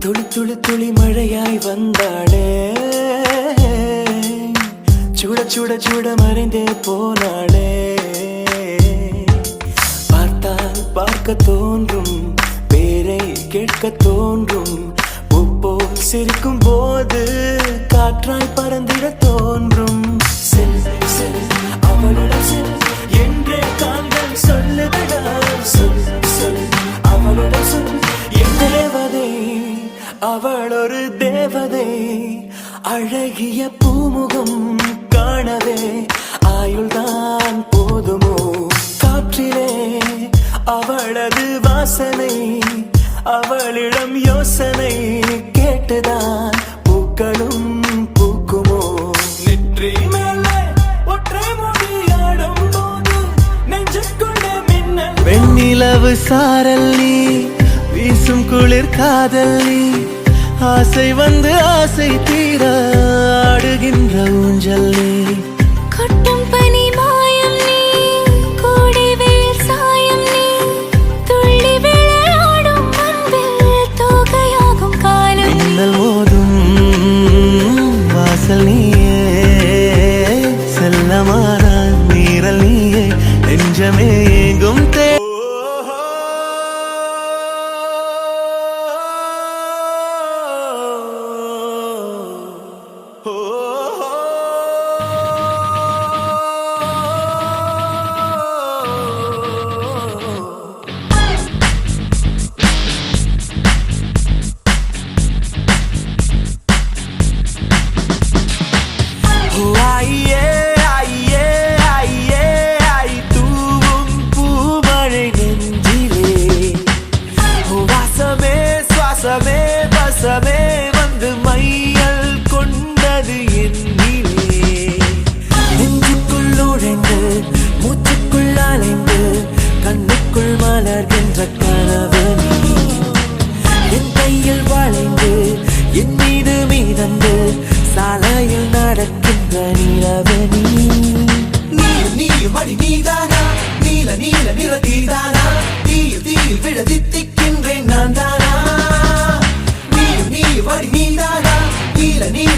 துளி துளி துளி மழையாய் வந்தாளே, சுட சுட சுட மறைந்தே போனாளே. பார்த்தால் பார்க்க தோன்றும், பேரை கேட்க தோன்றும், போல் சிரிக்கும் போது காற்றாய் பறந்திட தோன்றும். செல் செல் அவளுடன் செல் என்றே கால்கள் சொல்லுதடா. சொல் சொல் அவளுடன் சொல் என் தேவதை, அவள் ஒரு தேவதை. அழகிய பூமுகம் காணவே ஆயுள்தான் போதுமோ? காற்றிலே அவளது வாசனை, அவளிடம் யோசனை கேட்டுதான் பூக்களும் பூக்குமோ? நெற்றி மேலே ஒற்றை மொழியாடும் போது நெஞ்சுக்குள்ளே மின்னல். வெண்ணிலவு சாரல் நீ, வீசும் குளிர் காதல் நீ, ஆசை வந்து ஆசை தீர ஆடுகின்ற ஊஞ்சல் நீ. கொட்டும் பனி மாயம் நீ, கோடை வெயில் சாயம் நீ, துள்ளி விளையாடும் அன்பில் தோகையாகும் காலம். மின்னல் மோதும் வாசல் நீயே, செல்லமான நீரல் நீயே, நெஞ்சமே எங்கும் தே. வசமே வந்து மையல் கொண்டது என்னிலே. நெஞ்சுக்குள் நுழைந்து மூச்சுக்குள் அலைந்து கண்ணுக்குள் மலர்கின்ற கனவு நீ. என் கையில் வளைந்து என் மீது மீதந்து சாலையில் நடக்கின்ற நிலவு நீ. நீ மடி நீதானா, நீல நீல நிற தீதானா, தீயில் தீயில் விட தித்திக்கின்றேன் நான் தானா. நீ வடி நீதானா, நீல நீல